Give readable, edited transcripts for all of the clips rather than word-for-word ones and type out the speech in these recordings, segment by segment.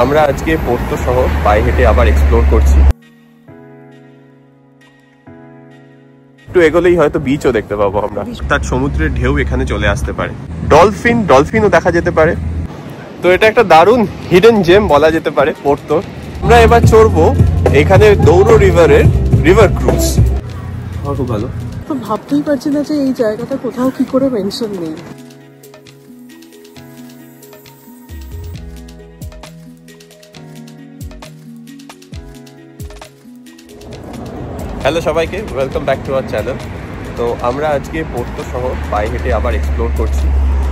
আমরা আজকে পোর্তো শহর পায়ে হেঁটে আবার এক্সপ্লোর করছি। একটু এগোলেই হয়তো বিচও দেখতে পাবো আমরা, তার সমুদ্রের ঢেউ এখানে চলে আসতে পারে, ডলফিনও দেখা যেতে পারে। তো এটা একটা দারুণ হিডেন জেম বলা যেতে পারে পোর্তো। আমরা এবার চড়বো এখানে দৌড়ো রিভারের রিভার ক্রুজ। খুব ভালো, তো ভাবতেই পারছি না যে এই জায়গাটা কোথাও কি করে মেনশন নেই। হ্যালো সবাইকে, welcome back to our channel. তো আমরা আজকে পোর্তো শহর পায়ে হেঁটে আবার এক্সপ্লোর করছি।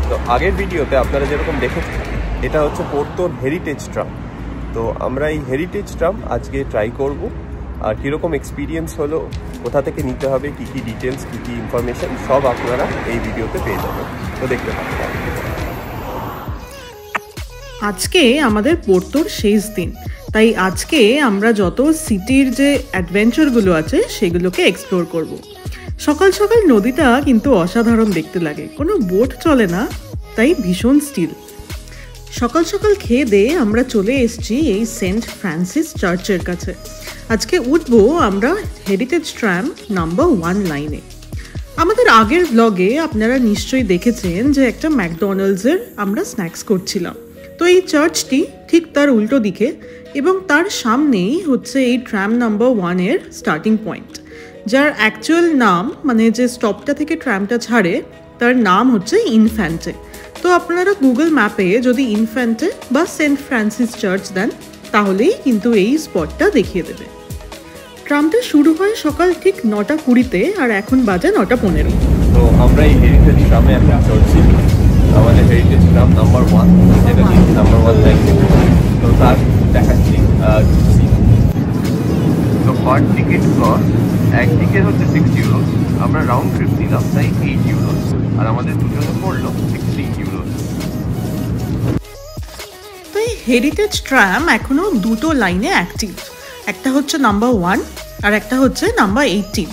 তো আগের ভিডিওতে আপনারা যেরকম দেখেছেন, এটা হচ্ছে পোর্তোর হেরিটেজ ট্রাম। তো আমরা এই হেরিটেজ ট্রাম আজকে ট্রাই করব, আর কীরকম এক্সপিরিয়েন্স হলো, কোথা থেকে নিতে হবে, কী কী ডিটেলস, কী কী ইনফরমেশান সব আপনারা এই ভিডিওতে পেয়ে যাবেন। তো দেখতে পাবেন। আজকে আমাদের পোর্তোর শেষ দিন, তাই আজকে আমরা যত সিটির যে অ্যাডভেঞ্চারগুলো আছে সেগুলোকে এক্সপ্লোর করব। সকাল সকাল নদীটা কিন্তু অসাধারণ দেখতে লাগে, কোনো বোট চলে না, তাই ভীষণ স্টিল। সকাল সকাল খেয়ে দিয়ে আমরা চলে এসেছি এই সেন্ট ফ্রান্সিস চার্চের কাছে। আজকে উঠবো আমরা হেরিটেজ ট্রাম নাম্বার 1 লাইনে। আমাদের আগের ব্লগে আপনারা নিশ্চয়ই দেখেছেন যে একটা ম্যাকডোনাল্ডসের আমরা স্ন্যাক্স করছিলাম। তো এই চার্চটি ঠিক তার উল্টো দিকে, এবং তার সামনেই হচ্ছে এই ট্রাম নাম্বার 1-এর স্টার্টিং পয়েন্ট, যার অ্যাকচুয়াল নাম, মানে যে স্টপটা থেকে ট্রামটা ছাড়ে তার নাম হচ্ছে ইনফ্যান্টে। তো আপনারা গুগল ম্যাপে যদি ইনফ্যান্টে বা সেন্ট ফ্রান্সিস চার্চ দেন তাহলেই কিন্তু এই স্পটটা দেখিয়ে দেবে। ট্রামটা শুরু হয় সকাল ঠিক 9:20-তে, আর এখন বাজে 9:15। তো আমরা এই হেরিটেজ ট্রামে এখন চলছি, আমাদের হেরিটেজ ট্রাম নাম্বার 1, যেটা নাম্বার 1 লাইন। তো তার দেখাচ্ছি তো পার টিকিট কস্ট একদিকে হচ্ছে 6 ইউরো, আমরা রাউন্ড ট্রিপ নিলাম তাই 8 ইউরো, আর আমাদের দুজনে পড়লো 16 ইউরো। তো এই হেরিটেজ ট্রাম এখনো দুটো লাইনে অ্যাক্টিভ, একটা হচ্ছে নাম্বার 1 আর একটা হচ্ছে নাম্বার 18।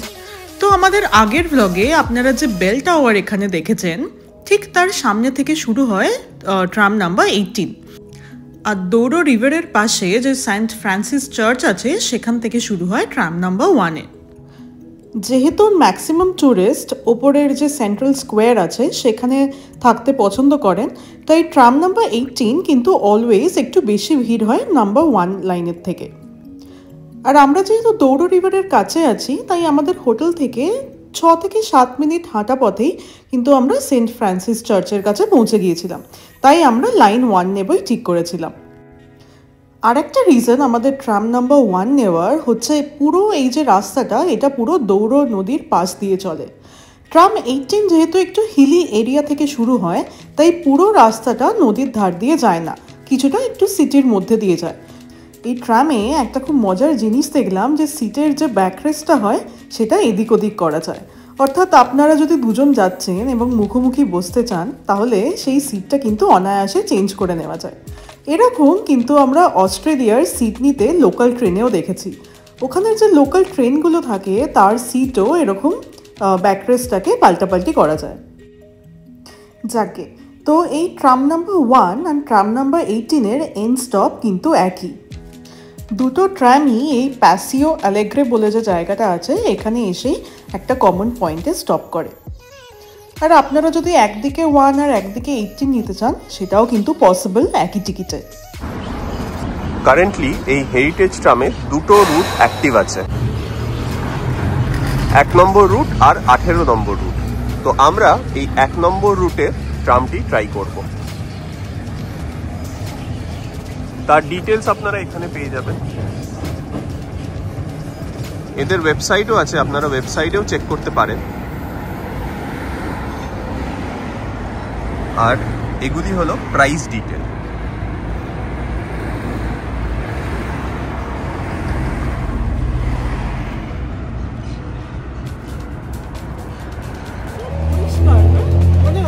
তো আমাদের আগের ব্লগে আপনারা যে বেল টাওয়ার এখানে দেখেছেন, ঠিক তার সামনে থেকে শুরু হয় ট্রাম নাম্বার 18, আর দৌড়ো রিভারের পাশে যে সেন্ট ফ্রান্সিস চার্চ আছে সেখান থেকে শুরু হয় ট্রাম নাম্বার 1-এ। যেহেতু ম্যাক্সিমাম ট্যুরিস্ট ওপরের যে সেন্ট্রাল স্কোয়ার আছে সেখানে থাকতে পছন্দ করেন, তাই ট্রাম নাম্বার 18 কিন্তু অলওয়েজ একটু বেশি ভিড় হয় নাম্বার 1 লাইনের থেকে। আর আমরা যেহেতু দৌড়ো রিভারের কাছে আছি, তাই আমাদের হোটেল থেকে 6 থেকে 7 মিনিট হাঁটা পথেই কিন্তু আমরা সেন্ট ফ্রান্সিস চার্চের কাছে পৌঁছে গিয়েছিলাম, তাই আমরা লাইন 1 নেবই ঠিক করেছিলাম। আর একটা রিজন আমাদের ট্রাম নাম্বার 1 নেওয়ার হচ্ছে, পুরো এই যে রাস্তাটা, এটা পুরো দৌড়ো নদীর পাশ দিয়ে চলে। ট্রাম 18 যেহেতু একটু হিলি এরিয়া থেকে শুরু হয়, তাই পুরো রাস্তাটা নদীর ধার দিয়ে যায় না, কিছুটা একটু সিটির মধ্যে দিয়ে যায়। এই ট্রামে একটা খুব মজার জিনিস দেখলাম, যে সিটের যে ব্যাকরেস্টটা হয় সেটা এদিক ওদিক করা যায়। অর্থাৎ আপনারা যদি দুজন যাচ্ছেন এবং মুখোমুখি বসতে চান, তাহলে সেই সিটটা কিন্তু অনায়াসে চেঞ্জ করে নেওয়া যায়। এরকম কিন্তু আমরা অস্ট্রেলিয়ার সিডনিতে লোকাল ট্রেনেও দেখেছি। ওখানের যে লোকাল ট্রেনগুলো থাকে তার সিটও এরকম ব্যাকরেস্টটাকে পাল্টাপাল্টি করা যায়। যাকে তো এই ট্রাম নাম্বার 1 আর ট্রাম নাম্বার 18-এর এন্ড স্টপ কিন্তু একই। দুটো ট্রামই এই প্যাসিও অ্যালেগ্রে বলে যে জায়গাটা আছে এখানে এসেই একটা কমন পয়েন্টে স্টপ করে। আর আপনারা যদি একদিকে 1 আর একদিকে 18 নিতে চান, সেটাও কিন্তু পসিবল একই টিকিটে। কারেন্টলি এই হেরিটেজ ট্রামে দুটো রুট অ্যাক্টিভ আছে, 1 নম্বর রুট আর 18 নম্বর রুট। তো আমরা এই 1 নম্বর রুটের ট্রামটি ট্রাই করব। তার ডিটেলস আপনারা এখানে পেয়ে যাবেন। এদের ওয়েবসাইটও আছে, আপনারা ওয়েবসাইটেও চেক করতে পারেন। আর এগুলি হলো প্রাইস ডিটেল।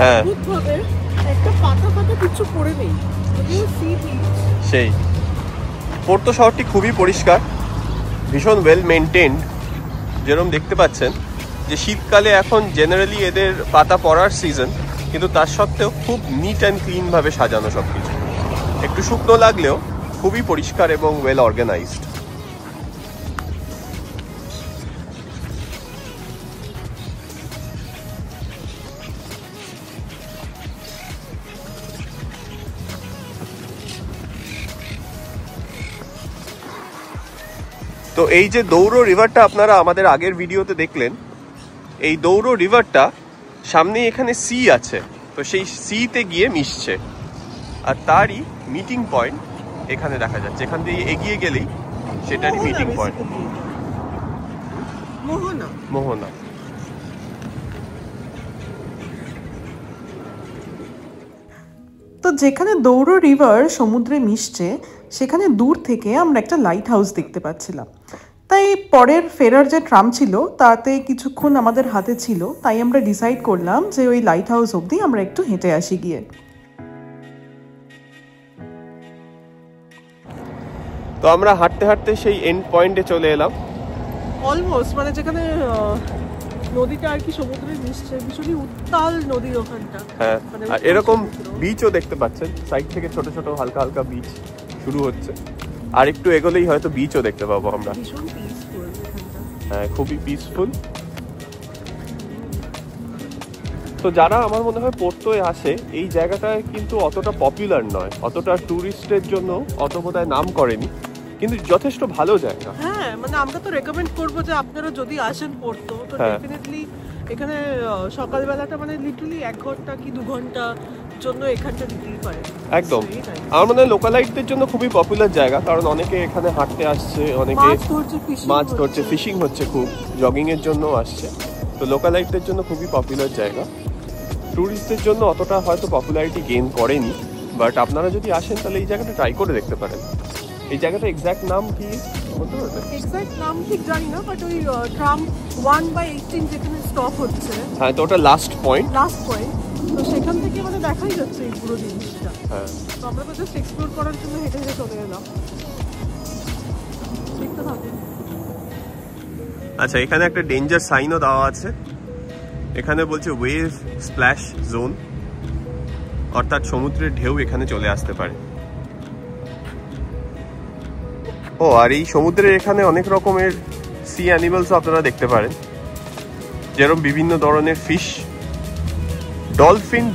হ্যাঁ, সেই পোর্তো শহরটি খুবই পরিষ্কার, ভীষণ ওয়েল মেনটেন্ড। যেরকম দেখতে পাচ্ছেন যে শীতকালে এখন জেনারেলি এদের পাতা পড়ার সিজন, কিন্তু তার সত্ত্বেও খুব নিট অ্যান্ড ক্লিনভাবে সাজানো সব কিছু। একটু শুকনো লাগলেও খুবই পরিষ্কার এবং ওয়েল অর্গানাইজড। তো এই যে দৌড়ো রিভারটা আপনারা আমাদের আগের ভিডিওতে দেখলেন, এই দৌড়ো রিভারটা সামনে এখানে সি আছে, তো সেই সিতে গিয়ে মিশছে, আর তারই মিটিং পয়েন্ট এখানে দেখা যাচ্ছে। এখান দিয়ে এগিয়ে গেলেই সেটারই মিটিং পয়েন্ট মোহনা। তো যেখানে দৌড়ো রিভার সমুদ্রে মিশছে সেখানে দূর থেকে আমরা একটা লাইট হাউস দেখতে পাচ্ছিলাম। তাই পরের ফেরার যে ট্রাম ছিল তাতে কিছুক্ষণ আমাদের হাতে ছিল, তাই আমরা ডিসাইড করলাম যে ওই লাইট হাউস অবধি আমরা একটু হেঁটে আসি গিয়ে। তো আমরা হাঁটতে হাঁটতে সেই এন্ড পয়েন্টে চলে এলাম অলমোস্ট, মানে যেখানে নদীটা আর কি সমুদ্রে মিশছে, ভীষণই উত্তাল নদীর ওখানটা। হ্যাঁ, আর এরকম বিচও দেখতে পাচ্ছেন, সাইড থেকে ছোট ছোট হালকা হালকা বিচ শুরু হচ্ছে, আর একটু এগোলেই হয়তো বিচও দেখতে পাবো আমরা। হ্যাঁ, খুবই পিসফুল। তো যারা আমার মনে হয় পোর্তোয় আসে, এই জায়গাটা কিন্তু অতটা পপুলার নয়, অতটা টুরিস্টের জন্য অত বোধহয় নাম করেনি, কিন্তু যথেষ্ট ভালো জায়গা। হ্যাঁ, মানে আমরা তো রেকমেন্ড করবো যে আপনারা যদি আসেন পোর্তো, তো ডেফিনেটলি এখানে সকালবেলাটা মানে লিটারালি 1 ঘন্টা কি 2 ঘন্টা জন্য এখানটা দিতেই পারে একদম। আমার মনে হয় লোকালাইটদের জন্য খুবই পপুলার জায়গা, কারণ অনেকে এখানে হাঁটতে আসছে, অনেকে মাছ ধরছে, ফিশিং হচ্ছে, খুব জগিং এর জন্য আসছে। তো লোকালাইটদের জন্য খুবই পপুলার জায়গা, টুরিস্টদের জন্য অতটা হয়তো পপুলারিটি গেইন করেনি, বাট আপনারা যদি আসেন তাহলে এই জায়গাটা ট্রাই করে দেখতে পারেন। এই জায়গাটা এক্সাক্ট নাম কি বলতে পারবেন? এক্সাক্ট নাম ঠিক জানি না, বাট ওই ট্রাম 1/18 যেখানে স্টপ হচ্ছে, হ্যাঁ, তো ওটা লাস্ট পয়েন্ট। তো সেখান থেকে মানে দেখাই যাচ্ছে এই পুরো জিনিসটা। হ্যাঁ, তো আমরা তো জাস্ট এক্সপ্লোর করার জন্য হেঁটে হেঁটে চলে এলাম। দেখতে থাকুন। আচ্ছা, এখানে একটা ডেঞ্জার সাইনও দেওয়া আছে, এখানে বলছে ওয়েভ স্প্ল্যাশ জোন, অর্থাৎ সমুদ্রের ঢেউ এখানে চলে আসতে পারে। ও, আর এই সমুদ্রের এখানে অনেক রকমের সি অ্যানিমালসও আপনারা দেখতে পারেন, যেরকম বিভিন্ন ধরনের ফিশ,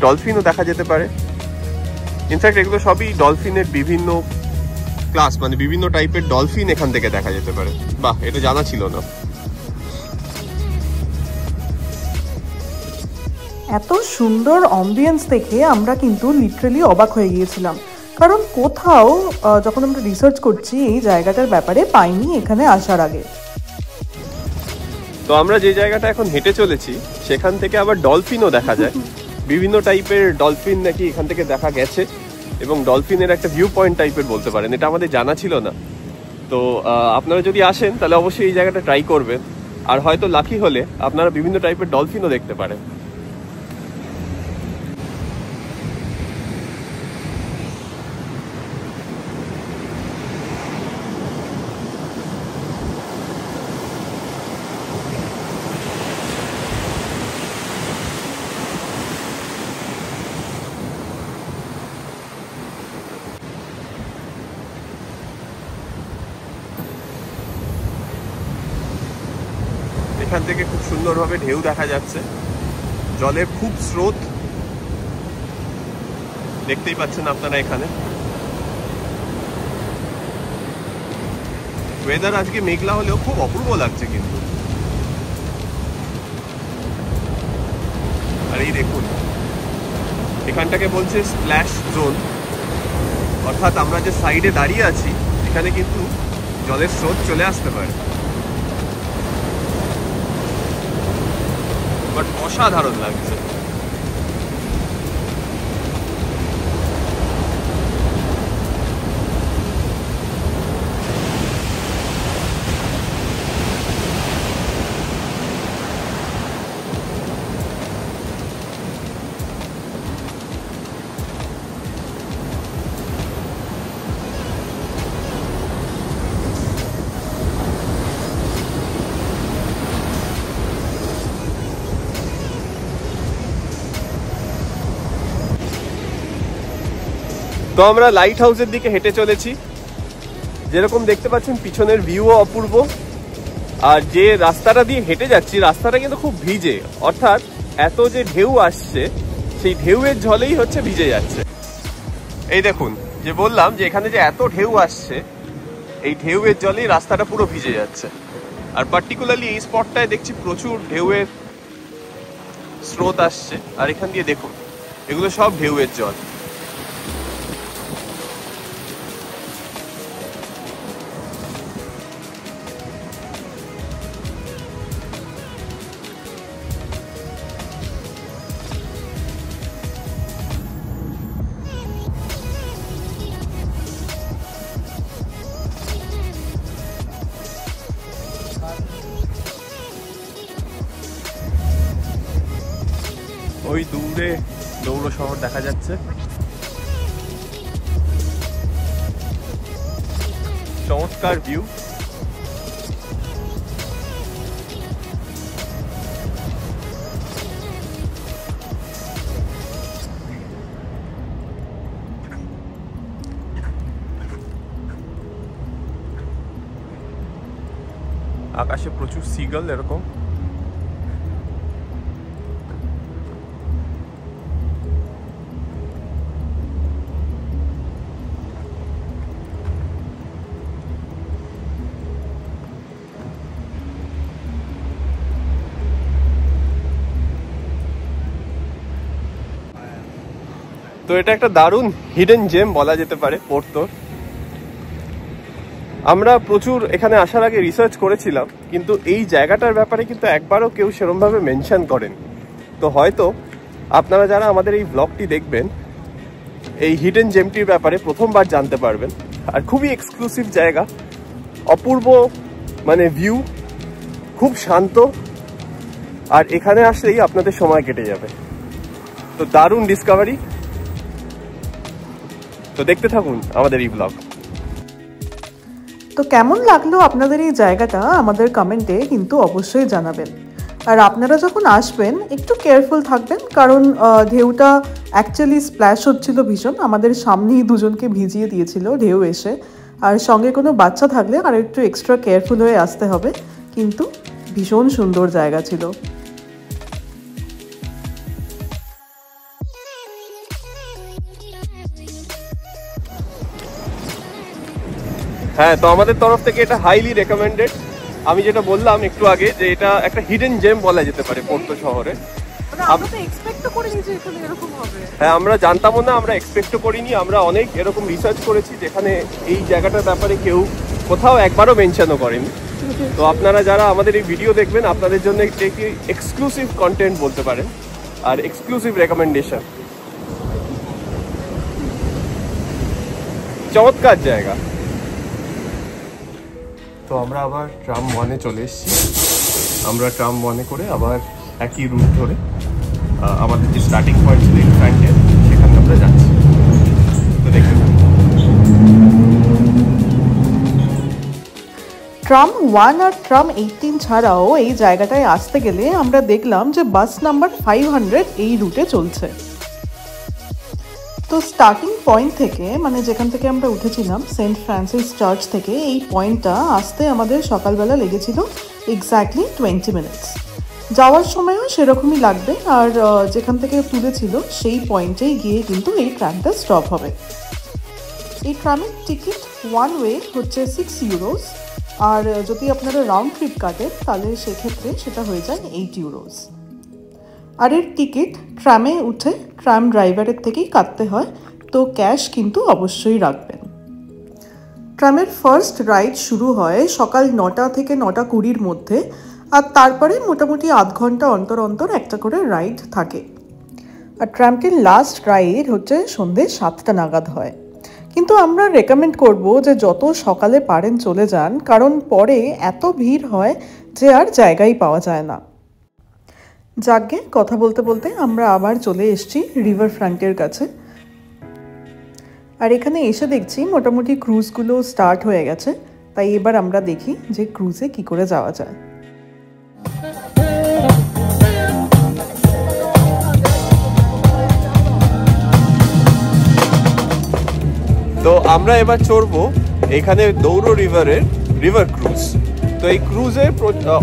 ডলফিনও দেখা যেতে পারে। ইনফ্যাক্ট এগুলো সবই ডলফিনের বিভিন্ন ক্লাস, মানে বিভিন্ন টাইপের ডলফিন এখান থেকে দেখা যেতে পারে। বাহ, এটা জানা ছিল না। এত সুন্দর অ্যাম্বিয়েন্স দেখে আমরা কিন্তু লিটারালি অবাক হয়ে গিয়েছিলাম, কারণ কোথাও যখন আমরা রিসার্চ করছি এই জায়গাটার ব্যাপারে পাইনি এখানে আসার আগে। তো আমরা যে জায়গাটা এখন হেঁটে চলেছি সেখান থেকে আবার ডলফিনও দেখা যায়, বিভিন্ন টাইপের ডলফিন নাকি এখান থেকে দেখা গেছে, এবং ডলফিনের একটা ভিউ পয়েন্ট টাইপের বলতে পারেন, এটা আমাদের জানা ছিল না। তো আপনারা যদি আসেন তাহলে অবশ্যই এই জায়গাটা ট্রাই করবেন, আর হয়তো লাকি হলে আপনারা বিভিন্ন টাইপের ডলফিনও দেখতে পারেন। এখান থেকে খুব সুন্দরভাবে ঢেউ দেখা যাচ্ছে, জলের খুব স্রোত দেখতেই পাচ্ছেন আপনারা এখানে। ওয়েদার আজকে মেঘলা হলেও খুব অপূর্ব লাগছে কিন্তু। আর এই দেখুন, এখানটাকে বলছে স্প্ল্যাশ জোন, অর্থাৎ আমরা যে সাইডে দাঁড়িয়ে আছি এখানে কিন্তু জলের স্রোত চলে আসতে পারে। বাট অসাধারণ লাগছে। তো আমরা লাইট হাউসের দিকে হেঁটে চলেছি, যেরকম দেখতে পাচ্ছেন পিছনের ভিউও অপূর্ব। আর যে রাস্তাটা দিয়ে হেঁটে যাচ্ছি রাস্তাটা কিন্তু খুব ভিজে, অর্থাৎ এত যে ঢেউ আসছে সেই ঢেউয়ের জলেই হচ্ছে ভিজে যাচ্ছে। এই দেখুন, যে বললাম যে এখানে যে এত ঢেউ আসছে এই ঢেউয়ের জলেই রাস্তাটা পুরো ভিজে যাচ্ছে। আর পার্টিকুলারলি এই স্পটটায় দেখছি প্রচুর ঢেউয়ের স্রোত আসছে। আর এখান দিয়ে দেখুন এগুলো সব ঢেউয়ের জল। ওই দূরে দৌড় শহর দেখা যাচ্ছে। চমৎকার ভিউ। আকাশে প্রচুর সিগল এরকম। তো এটা একটা দারুণ হিডেন জেম বলা যেতে পারে পোর্তোর। আমরা প্রচুর এখানে আসার আগে রিসার্চ করেছিলাম, কিন্তু এই জায়গাটার ব্যাপারে কিন্তু একবারও কেউ সেরকমভাবে মেনশন করেন। তো হয়তো আপনারা যারা আমাদের এই ব্লগটি দেখবেন এই হিডেন জেমটির ব্যাপারে প্রথমবার জানতে পারবেন। আর খুবই এক্সক্লুসিভ জায়গা, অপূর্ব মানে ভিউ, খুব শান্ত। আর এখানে আসলেই আপনাদের সময় কেটে যাবে। তো দারুণ ডিসকভারি। তো দেখতে থাকুন আমাদের এই ব্লগ। তো কেমন লাগলো আপনাদের এই জায়গাটা আমাদের কমেন্টে কিন্তু অবশ্যই জানাবেন। আর আপনারা যখন আসবেন একটু কেয়ারফুল থাকবেন, কারণ ঢেউটা অ্যাকচুয়ালি স্প্ল্যাশ হচ্ছিল ভীষণ। আমাদের সামনেই দুজনকে ভিজিয়ে দিয়েছিল ঢেউ এসে। আর সঙ্গে কোনো বাচ্চা থাকলে আর একটু এক্সট্রা কেয়ারফুল হয়ে আসতে হবে। কিন্তু ভীষণ সুন্দর জায়গা ছিল। হ্যাঁ, তো আমাদের তরফ থেকে এটা হাইলি রেকমেন্ডেড। আমি যেটা বললাম একটু আগে যে এটা একটা হিডেন জেম বলা যেতে পারে পোর্তো শহরে। হ্যাঁ, আমরা জানতামও না, আমরা এক্সপেক্টও করিনি। আমরা অনেক এরকম রিসার্চ করেছি যেখানে এই জায়গাটার ব্যাপারে কেউ কোথাও একবারও মেনশনও করেনি। তো আপনারা যারা আমাদের এই ভিডিও দেখবেন আপনাদের জন্য একটি এক্সক্লুসিভ কন্টেন্ট বলতে পারেন আর এক্সক্লুসিভ রেকমেন্ডেশন। চমৎকার জায়গা। তো আমরা আবার ট্রাম 1-এ চলে এসেছি। আমরা ট্রাম 1-এ করে আবার একই রুট ধরে আমাদের যে স্টার্টিং পয়েন্ট ছিল ইনফ্রান্টে সেখানে আমরা যাচ্ছি। তো দেখুন, ট্রাম 1 আর ট্রাম 18 ছাড়াও এই জায়গাটায় আসতে গেলে আমরা দেখলাম যে বাস নাম্বার 500 এই রুটে চলছে। তো স্টার্টিং পয়েন্ট থেকে, মানে যেখান থেকে আমরা উঠেছিলাম সেন্ট ফ্রান্সিস চার্চ থেকে, এই পয়েন্টটা আসতে আমাদের সকালবেলা লেগেছিল এক্স্যাক্টলি 20 মিনিটস। যাওয়ার সময়ও সেরকমই লাগবে। আর যেখান থেকে তুলেছিল সেই পয়েন্টেই গিয়ে কিন্তু এই ট্রামটা স্টপ হবে। এই ট্রামের টিকিট ওয়ান ওয়ে হচ্ছে 6 ইউরোস। আর যদি আপনারা রাউন্ড ট্রিপ কাটেন তাহলে সেক্ষেত্রে সেটা হয়ে যায় 8 ইউরোস। আর এর টিকিট ট্রামে উঠে ট্রাম ড্রাইভারের থেকেই কাটতে হয়, তো ক্যাশ কিন্তু অবশ্যই রাখবেন। ট্রামের ফার্স্ট রাইড শুরু হয় সকাল 9টা থেকে 9:20-র মধ্যে। আর তারপরে মোটামুটি আধ ঘন্টা অন্তর অন্তর একটা করে রাইড থাকে। আর ট্রামটির লাস্ট রাইড হচ্ছে সন্ধ্যে 7টা নাগাদ হয়। কিন্তু আমরা রেকমেন্ড করব যে যত সকালে পারেন চলে যান, কারণ পরে এত ভিড় হয় যে আর জায়গাই পাওয়া যায় না। যাকে কথা বলতে বলতে আমরা আবার চলে এসেছি রিভার ফ্রন্টের কাছে। আর এখানে এসে দেখছি মোটামুটি ক্রুজগুলো স্টার্ট হয়ে গেছে। তাই এবার আমরা দেখি যে ক্রুজে কি করে যাওয়া যায়। তো আমরা এবার চড়বো এখানে দৌড়ো রিভারের রিভার ক্রুজ। তো এই ক্রুজের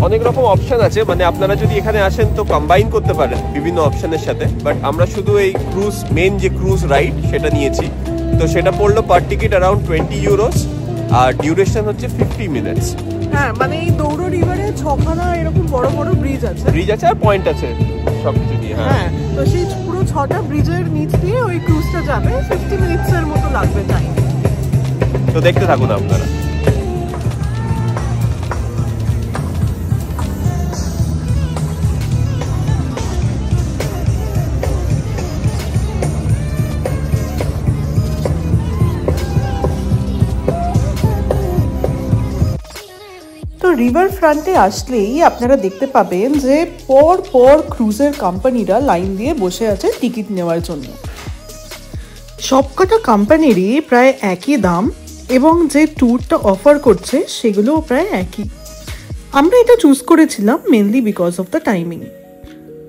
অনেক রকম অপশন আছে, মানে আপনারা যদি এখানে আসেন তো কম্বাইন করতে পারেন বিভিন্ন অপশনের সাথে, বাট আমরা শুধু এই ক্রুজ মেন যে ক্রুজ রাইড সেটা নিয়েছি। তো সেটা পড়লো পার টিকিট অ্যারাউন্ড 20 ইউরোস, আর ডিউরেশন হচ্ছে 50 মিনিটস। হ্যাঁ, মানে এই দৌড়ো রিভারে 6খানা এরকম বড় বড় ব্রিজ আছে আর পয়েন্ট আছে সবকিছু নিয়ে। হ্যাঁ, তো সেই পুরো 6টা ব্রিজের নিচ দিয়ে ওই ক্রুজটা যাবে। 50 মিনিটসের মতো লাগবে টাইম। তো দেখতে থাকুন আপনারা। তো রিভার ফ্রন্টে আসলেই আপনারা দেখতে পাবেন যে পর পর ক্রুজের কোম্পানিরা লাইন দিয়ে বসে আছে টিকিট নেওয়ার জন্য। সবকটা কোম্পানিরই প্রায় একই দাম এবং যে ট্যুরটা অফার করছে সেগুলোও প্রায় একই। আমরা এটা চুজ করেছিলাম mainly because of the timing.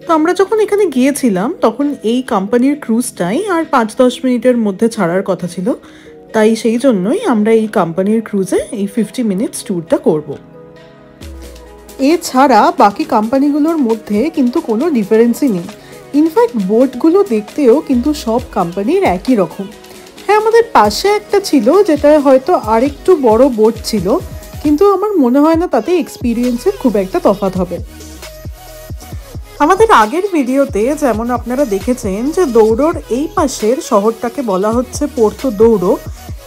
তো আমরা যখন এখানে গিয়েছিলাম তখন এই কোম্পানির ক্রুজটাই আর 5-10 মিনিটের মধ্যে ছাড়ার কথা ছিল, তাই সেই জন্যই আমরা এই কোম্পানির ক্রুজে এই 50 মিনিটস ট্যুরটা করব। এছাড়া বাকি কোম্পানিগুলোর মধ্যে কিন্তু কোনো ডিফারেন্সই নেই। ইনফ্যাক্ট বোটগুলো দেখতেও কিন্তু সব কোম্পানির একই রকম। হ্যাঁ, আমাদের পাশে একটা ছিল যেটা হয়তো আরেকটু বড় বোট ছিল, কিন্তু আমার মনে হয় না তাতে এক্সপিরিয়েন্সের খুব একটা তফাৎ হবে। আমাদের আগের ভিডিওতে যেমন আপনারা দেখেছেন যে দৌড়োর এই পাশের শহরটাকে বলা হচ্ছে পোর্তো দৌড়ো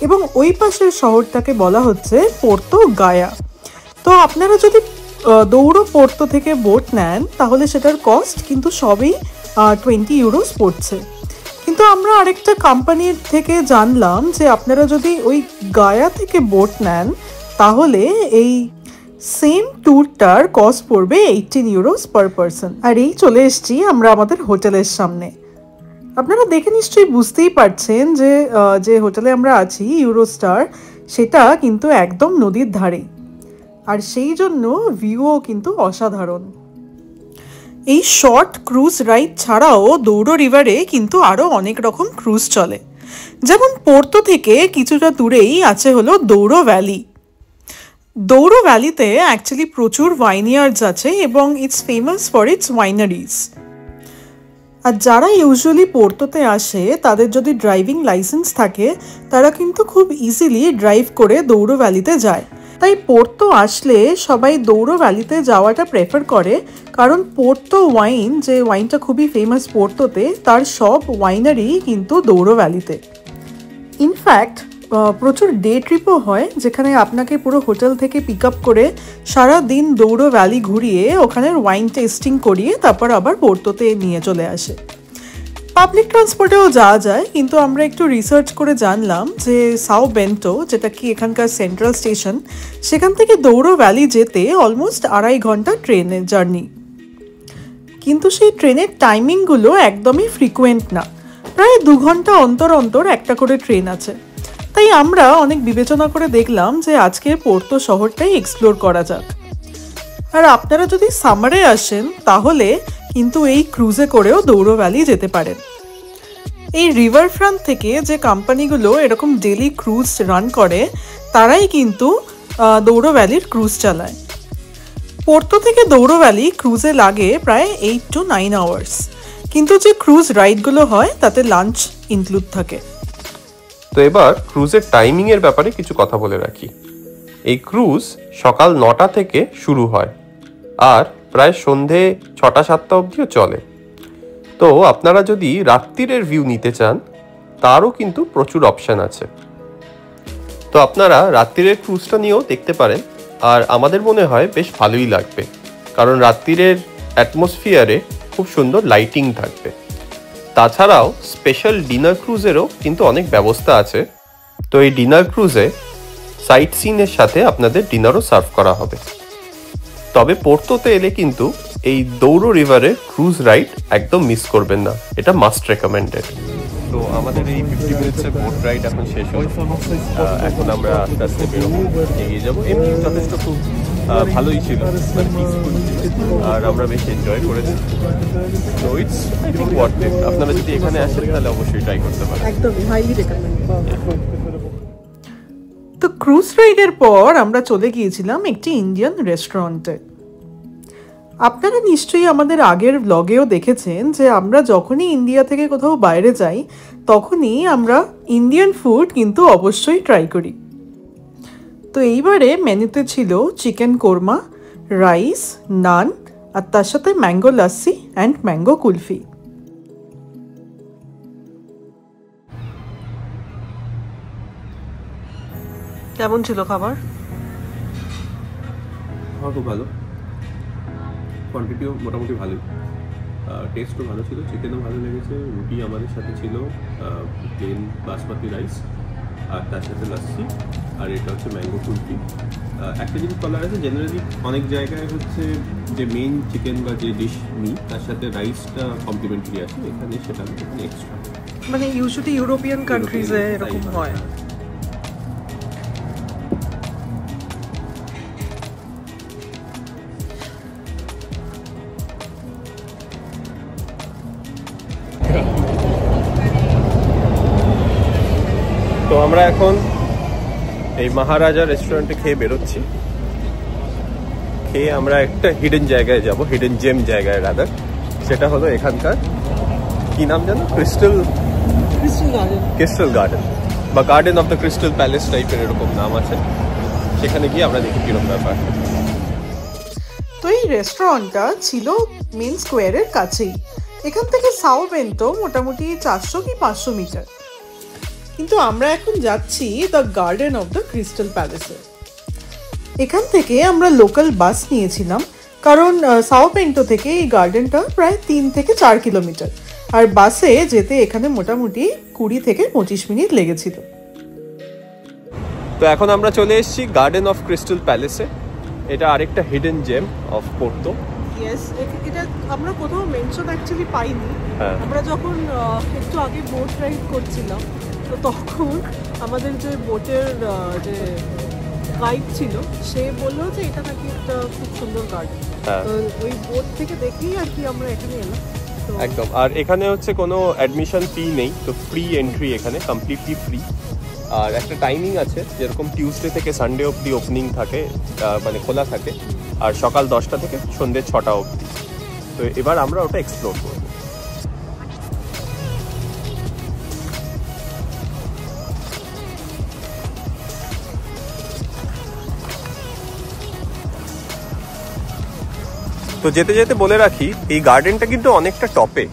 এবং ওই পাশের শহরটাকে বলা হচ্ছে পোর্তো গায়া। তো আপনারা যদি দৌড়ো পোর্তো থেকে বোট নেন তাহলে সেটার কস্ট কিন্তু সবই 20 ইউরোস পড়ছে। কিন্তু আমরা আরেকটা কোম্পানির থেকে জানলাম যে আপনারা যদি ওই গায়া থেকে বোট নেন তাহলে এই সেম ট্যুরটার কস্ট পড়বে 18 ইউরোস পার পারসন। আর এই চলে এসেছি আমরা আমাদের হোটেলের সামনে। আপনারা দেখে নিশ্চয়ই বুঝতেই পারছেন যে যে হোটেলে আমরা আছি ইউরোস্টার, সেটা কিন্তু একদম নদীর ধারে, আর সেই জন্য ভিউও কিন্তু অসাধারণ। এই শর্ট ক্রুজ রাইড ছাড়াও দৌড়ো রিভারে কিন্তু আরও অনেক রকম ক্রুজ চলে। যেমন পোর্তো থেকে কিছুটা দূরেই আছে হলো দৌড়ো ভ্যালি। দৌড়ো ভ্যালিতে অ্যাকচুয়ালি প্রচুর ওয়াইনিয়ার্ডস আছে এবং ইটস ফেমাস ফর ইটস ওয়াইনারিজ। আর যারা ইউজুয়ালি পোর্তোতে আসে তাদের যদি ড্রাইভিং লাইসেন্স থাকে তারা কিন্তু খুব ইজিলি ড্রাইভ করে দৌড়ো ভ্যালিতে যায়। তাই পোর্তো আসলে সবাই দৌড়ো ভ্যালিতে যাওয়াটা প্রেফার করে, কারণ পোর্তো ওয়াইন, যে ওয়াইনটা খুবই ফেমাস পোর্তোতে, তার সব ওয়াইনারি কিন্তু দৌড়ো ভ্যালিতে। ইনফ্যাক্ট প্রচুর ডে ট্রিপও হয় যেখানে আপনাকে পুরো হোটেল থেকে পিক আপ করে সারা দিন দৌড়ো ভ্যালি ঘুরিয়ে ওখানের ওয়াইন টেস্টিং করিয়ে তারপর আবার পোর্তোতে নিয়ে চলে আসে। পাবলিক ট্রান্সপোর্টেও যাওয়া যায়, কিন্তু আমরা একটু রিসার্চ করে জানলাম যে সাও বেন্টো, যেটা কি এখানকার সেন্ট্রাল স্টেশন, সেখান থেকে দৌড়ো ভ্যালি যেতে অলমোস্ট 2.5 ঘন্টা ট্রেনের জার্নি। কিন্তু সেই ট্রেনের টাইমিংগুলো একদমই ফ্রিকুয়েন্ট না, প্রায় 2 ঘন্টা অন্তর অন্তর একটা করে ট্রেন আছে। তাই আমরা অনেক বিবেচনা করে দেখলাম যে আজকে পোর্তো শহরটাই এক্সপ্লোর করা যাক। আর আপনারা যদি সামারে আসেন তাহলে কিন্তু এই ক্রুজে করেও দৌড়ো ভ্যালি যেতে পারেন। এই রিভার ফ্রন্ট থেকে যে কোম্পানিগুলো এরকম ডেলি ক্রুজ রান করে তারাই কিন্তু দৌড়ো ভ্যালির ক্রুজ চালায়। পোর্তো থেকে দৌড়ো ভ্যালি ক্রুজে লাগে প্রায় 8 to 9 আওয়ার্স, কিন্তু যে ক্রুজ রাইডগুলো হয় তাতে লাঞ্চ ইনক্লুড থাকে। তো এবার ক্রুজের টাইমিং এর ব্যাপারে কিছু কথা বলে রাখি। এই ক্রুজ সকাল 9টা থেকে শুরু হয় আর প্রায় সন্ধে 6টা-7টা অবধিও চলে। তো আপনারা যদি রাত্রিরের ভিউ নিতে চান তারও কিন্তু প্রচুর অপশান আছে। তো আপনারা রাত্রিরের ক্রুজটা নিয়েও দেখতে পারেন, আর আমাদের মনে হয় বেশ ভালোই লাগবে, কারণ রাত্রিরের অ্যাটমসফিয়ারে খুব সুন্দর লাইটিং থাকবে। তাছাড়াও স্পেশাল ডিনার ক্রুজেরও কিন্তু অনেক ব্যবস্থা আছে। তো এই ডিনার ক্রুজে সাইট সিনের সাথে আপনাদের ডিনারও সার্ভ করা হবে। তবে পোর্তোতে এলে কিন্তু এই দৌড়ো রিভারের ক্রুজ রাইড একদম মিস করবেন না, এটা মাস্ট রেকমেন্ডেড। তো আমাদের এই 50 মিনিটসের বোট রাইড এখন শেষ হলো। এখন আমরা আস্তে আস্তে বেরোবো, এগিয়ে যাবো। এমনি যথেষ্ট খুব ভালোই ছিল, মানে পিসফুল ছিল, আর আমরা বেশ এনজয় করেছি। তো it's I think worth it. আপনারা যদি এখানে আসেন তাহলে অবশ্যই ট্রাই করতে পারেন। একদম হাইলি রেকমেন্ড। তো ক্রুজ রাইডের পর আমরা চলে গিয়েছিলাম একটি ইন্ডিয়ান রেস্টুরেন্টে। আপনারা নিশ্চয়ই আমাদের আগের ব্লগেও দেখেছেন যে আমরা যখনই ইন্ডিয়া থেকে কোথাও বাইরে যাই তখনই আমরা ইন্ডিয়ান ফুড কিন্তু অবশ্যই ট্রাই করি। তো এইবারে মেনুতে ছিল চিকেন কোরমা, রাইস, নান আর তার সাথে mango lassi and mango kulfi. কেমন ছিল খাবার? খুব ভালো, কোয়ান্টিটিও মোটামুটি ভালোই, টেস্টও ভালো ছিল, চিকেনও ভালো লেগেছে। রুটি আমাদের সাথে ছিল প্লেন বাসমতি রাইস আর তার সাথে লাস্সি, আর এটা হচ্ছে ম্যাঙ্গো কুলফি। একটা জিনিস বলার আছে, জেনারেলি অনেক জায়গায় হচ্ছে যে মেইন চিকেন বা যে ডিশ নিই তার সাথে রাইসটা কমপ্লিমেন্টারি আছে, এখানে সেটা এখানে এক্সট্রা। মানে ইউজুয়ালি ইউরোপিয়ান কান্ট্রিজে এরকম হয়। তো আমরা এখন এই মহারাজা রেস্টুরেন্টে খেয়ে বেরোচ্ছি। খেয়ে আমরা একটা হিডেন জায়গায় যাব, হিডেন জেম জায়গায় রাদার। সেটা হলো এখানকার কি নাম জানো? ক্রিস্টাল গার্ডেন বা garden of the crystal palace টাইপের এরকম নাম আছে। সেখানে গিয়ে আমরা দেখি কিরকম ব্যাপার। তো এই রেস্টুরেন্টটা ছিল মেন স্কোয়ারের কাছেই। এখান থেকে সাও বেন্তো মোটামুটি 400 কি 500 মিটার। কিন্তু আমরা এখন যাচ্ছি the garden of the crystal প্যালেসে। এখান থেকে আমরা লোকাল বাস নিয়েছিলাম, কারণ সাও বেন্টো থেকে এই গার্ডেনটা প্রায় 3 থেকে 4 কিলোমিটার, আর বাসে যেতে এখানে মোটামুটি 20 থেকে 25 মিনিট লেগেছিল। তো এখন আমরা চলে এসেছি গার্ডেন অফ ক্রিস্টাল প্যালেসে। এটা আরেকটা hidden gem of Porto. Yes, এটা আমরা কোথাও মেনশন অ্যাকচুয়ালি পাইনি। আমরা যখন একটু আগে বোট রাইড করছিলাম তো তখন আমাদের যে বোটের যে গাইড ছিল সে বললো যে এটা নাকি একটা খুব সুন্দর গার্ডেন। তো ওই বোট থেকে দেখেই আর কি আমরা এখানে এলাম। একদম, আর এখানে হচ্ছে কোনো অ্যাডমিশন ফি নেই, তো ফ্রি এন্ট্রি, এখানে কমপ্লিটলি ফ্রি। আর একটা টাইমিং আছে, যেরকম টিউসডে থেকে সানডে অবধি ওপেনিং থাকে, মানে খোলা থাকে, আর সকাল 10টা থেকে সন্ধ্যে 6টা অবধি। তো এবার আমরা ওটা এক্সপ্লোর করব। তো যেতে যেতে বলে রাখি, এই গার্ডেনটা কিন্তু অনেকটা টপে।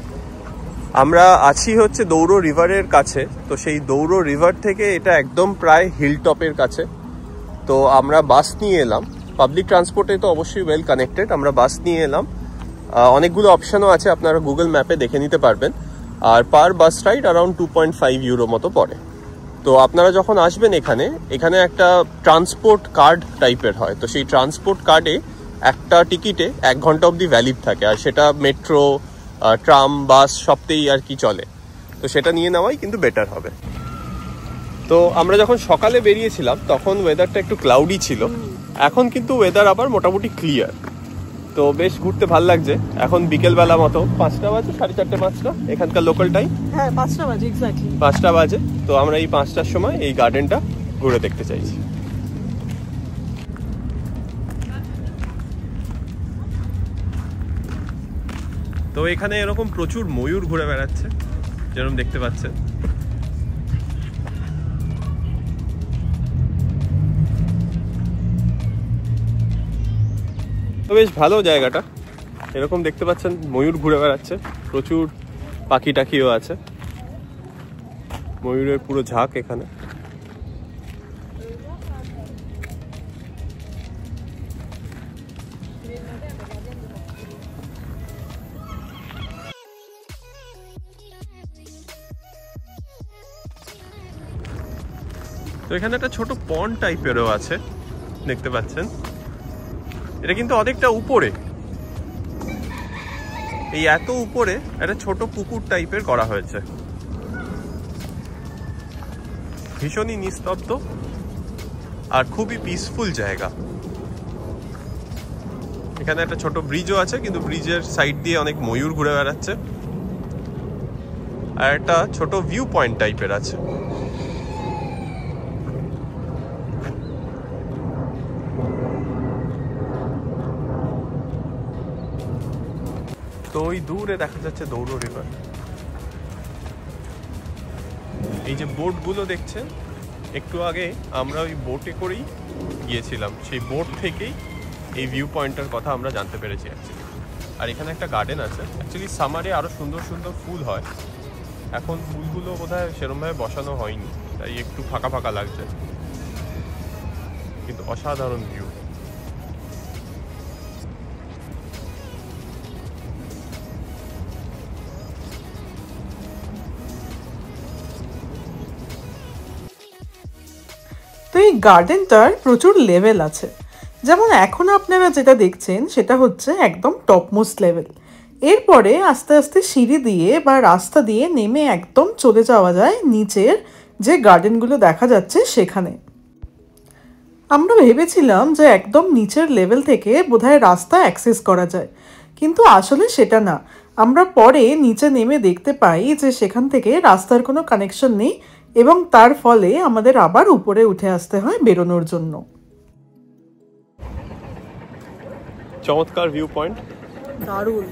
আমরা আছি হচ্ছে দৌড়ো রিভারের কাছে, তো সেই দৌড়ো রিভার থেকে এটা একদম প্রায় হিল টপের কাছে। তো আমরা বাস নিয়ে এলাম, পাবলিক ট্রান্সপোর্টে তো অবশ্যই ওয়েল কানেক্টেড। আমরা বাস নিয়ে এলাম, অনেকগুলো অপশানও আছে, আপনারা গুগল ম্যাপে দেখে নিতে পারবেন। আর পার বাস রাইড অ্যারাউন্ড 2.5 ইউরো মতো পড়ে। তো আপনারা যখন আসবেন এখানে একটা ট্রান্সপোর্ট কার্ড টাইপের হয়, তো সেই ট্রান্সপোর্ট কার্ডে একটা টিকিটে 1 ঘন্টা অবধি ভ্যালিড থাকে, আর সেটা মেট্রো, ট্রাম, বাস সবতেই আর কি চলে। তো সেটা নিয়ে নেওয়াই কিন্তু বেটার হবে। তো আমরা যখন সকালে বেরিয়েছিলাম তখন ওয়েদারটা একটু ক্লাউডি ছিল, এখন কিন্তু ওয়েদার আবার মোটামুটি ক্লিয়ার। তো বেশ ঘুরতে ভালো লাগছে। এখন বিকেলবেলা মতো 5টা বাজে, 4:30 5টা এখানকার লোকাল টাইম। হ্যাঁ, 5টা বাজে এক্স্যাক্টলি। 5টা বাজে। তো আমরা এই 5টার সময় এই গার্ডেনটা ঘুরে দেখতে চাইছি। তো এখানে এরকম প্রচুর ময়ূর ঘুরে বেড়াচ্ছে, যেরকম দেখতে পাচ্ছেন। তো বেশ ভালো জায়গাটা, এরকম দেখতে পাচ্ছেন ময়ূর ঘুরে বেড়াচ্ছে, প্রচুর পাখি টাখিও আছে, ময়ূরের পুরো ঝাঁক এখানে। তো এখানে একটা ছোট পন্ড টাইপেরও আছে, দেখতে পাচ্ছেন। এটা কিন্তু অনেকটা উপরে, এই এত উপরে একটা ছোট পুকুর টাইপের করা হয়েছে, ভীষণই নিস্তব্ধ আর খুবই পিসফুল জায়গা। এখানে একটা ছোট ব্রিজও আছে, কিন্তু ব্রিজের সাইড দিয়ে অনেক ময়ূর ঘুরে বেড়াচ্ছে, আর একটা ছোট ভিউ পয়েন্ট টাইপের আছে। তো ওই দূরে দেখা যাচ্ছে দৌড়ো রিভার। এই যে বোটগুলো দেখছেন, একটু আগে আমরা ওই বোটে করেই গিয়েছিলাম, সেই বোট থেকেই এই ভিউ পয়েন্টটার কথা আমরা জানতে পেরেছি অ্যাকচুয়ালি। আর এখানে একটা গার্ডেন আছে, অ্যাকচুয়ালি সামারে আরও সুন্দর সুন্দর ফুল হয়, এখন ফুলগুলো বোধহয় সেরকমভাবে বসানো হয়নি, তাই একটু ফাঁকা ফাঁকা লাগছে, কিন্তু অসাধারণ ভিউ। তো এই গার্ডেনটার প্রচুর লেভেল আছে, যেমন এখন আপনারা যেটা দেখছেন সেটা হচ্ছে একদম টপমোস্ট লেভেল। এরপরে আস্তে আস্তে সিঁড়ি দিয়ে বা রাস্তা দিয়ে নেমে একদম চলে যাওয়া যায় নিচের যে গার্ডেনগুলো দেখা যাচ্ছে সেখানে। আমরা ভেবেছিলাম যে একদম নিচের লেভেল থেকে বোধহয় রাস্তা অ্যাক্সেস করা যায়, কিন্তু আসলে সেটা না। আমরা পরে নিচে নেমে দেখতে পাই যে সেখান থেকে রাস্তার কোনো কানেকশন নেই এবং তার ফলে আমাদের আবার উপরে উঠে আসতে হয় বেরোনোর জন্য। চমৎকার ভিউ পয়েন্ট, দারুণ,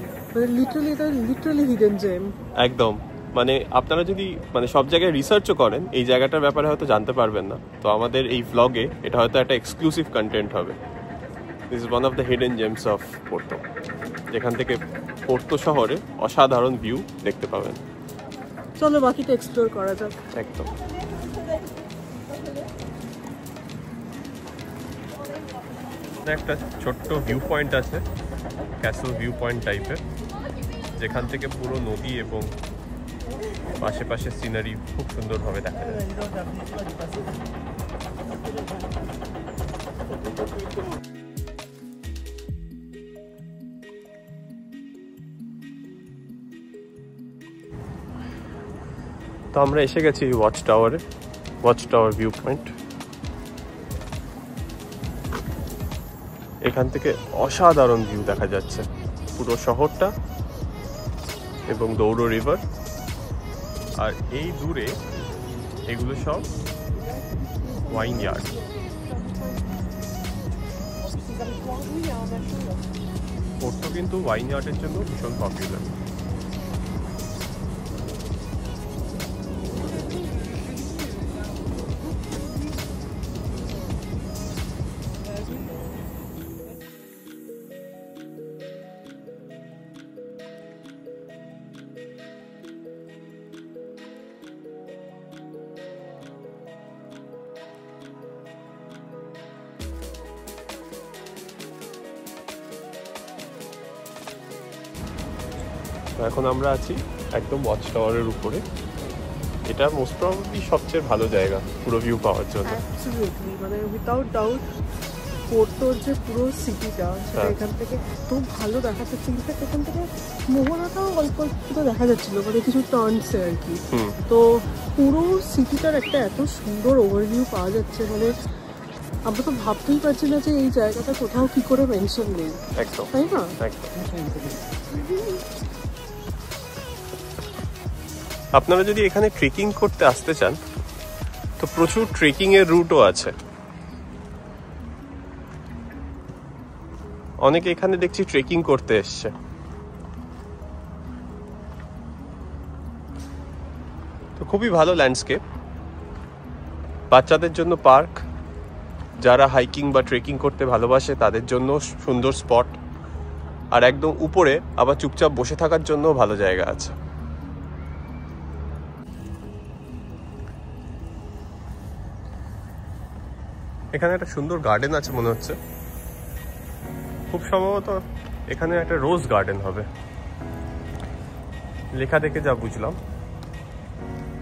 লিটারালি হিডেন জেম একদম। মানে আপনারা যদি সব জায়গায় রিসার্চও করেন, এই জায়গাটার ব্যাপারে হয়তো জানতে পারবেন না, তো আমাদের এই ভ্লগে এটা হয়তো একটা এক্সক্লুসিভ কন্টেন্ট হবে। This is one of the hidden James of Porto, যেখান থেকে পোর্তো শহরে অসাধারণ ভিউ দেখতে পাবেন। চলো বাকিটা এক্সপ্লোর করা যাক। একদম। একটা ছোট্ট ভিউ পয়েন্ট আছে, ক্যাসেল ভিউ পয়েন্ট টাইপের, যেখান থেকে পুরো নদী এবং আশেপাশে সিনারি খুব সুন্দরভাবে দেখা যায়। তো আমরা এসে গেছি ওয়াচ টাওয়ারে, ওয়াচ টাওয়ার ভিউ পয়েন্ট। এখান থেকে অসাধারণ ভিউ দেখা যাচ্ছে পুরো শহরটা এবং দৌড়ো রিভার। আর এই দূরে এগুলো সব ওয়াইন ইয়ার্ড। পোর্তো কিন্তু ওয়াইন ইয়ার্ডের জন্য ভীষণ পপুলার। এখন আমরা আছি একদম ওয়াচ টাওয়ারের উপরে। এটা মোস্ট প্রবাবলি সবচেয়ে ভালো জায়গা পুরো ভিউ পাওয়ার জন্য। অ্যাবসলিউটলি, মানে উইদাউট ডাউট পোর্টোর যে পুরো সিটিটা সেটা এখান থেকে এত ভালো দেখা যাচ্ছে। ইনফ্যাক্ট এখান থেকে মোহনাটাও অল্প অল্প দেখা যাচ্ছিল, মানে কিছু টার্নসে আর কি। তো পুরো সিটিটার একটা এত সুন্দর ওভারভিউ পাওয়া যাচ্ছে, মানে আমরা তো ভাবতেই পারছি না যে এই জায়গাটা কোথাও কি করে মেনশন নেই। একদম, তাই না? আপনারা যদি এখানে ট্রেকিং করতে আসতে চান তো প্রচুর ট্রেকিং এর রুটও আছে। অনেকে এখানে দেখছি ট্রেকিং করতে এসছে। তো খুবই ভালো ল্যান্ডস্কেপ, বাচ্চাদের জন্য পার্ক, যারা হাইকিং বা ট্রেকিং করতে ভালোবাসে তাদের জন্য সুন্দর স্পট, আর একদম উপরে আবার চুপচাপ বসে থাকার জন্য ভালো জায়গা আছে। এখানে একটা সুন্দর গার্ডেন আছে মনে হচ্ছে, খুব সম্ভবত এখানে একটা রোজ গার্ডেন হবে, লেখা দেখে যা বুঝলাম।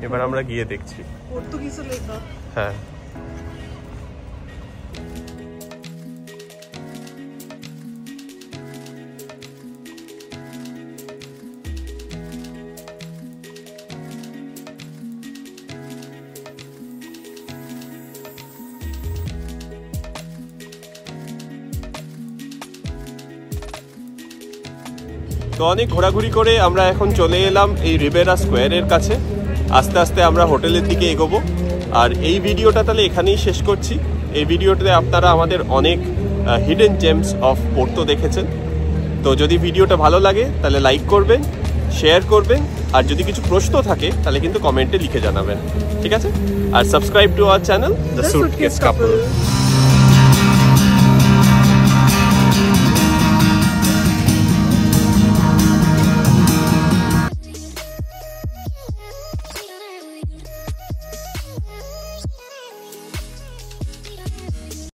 এবার আমরা গিয়ে দেখছি। পর্তুগিজে লেখা। হ্যাঁ, তো অনেক ঘোরাঘুরি করে আমরা এখন চলে এলাম এই রিবেরা স্কোয়ারের কাছে। আস্তে আস্তে আমরা হোটেলের দিকে এগোবো। আর এই ভিডিওটা তাহলে এখানেই শেষ করছি। এই ভিডিওটাতে আপনারা আমাদের অনেক হিডেন জেমস অফ পোর্তো দেখেছেন। তো যদি ভিডিওটা ভালো লাগে তাহলে লাইক করবেন, শেয়ার করবেন, আর যদি কিছু প্রশ্ন থাকে তাহলে কিন্তু কমেন্টে লিখে জানাবেন, ঠিক আছে? আর subscribe to our channel the suitcase couple.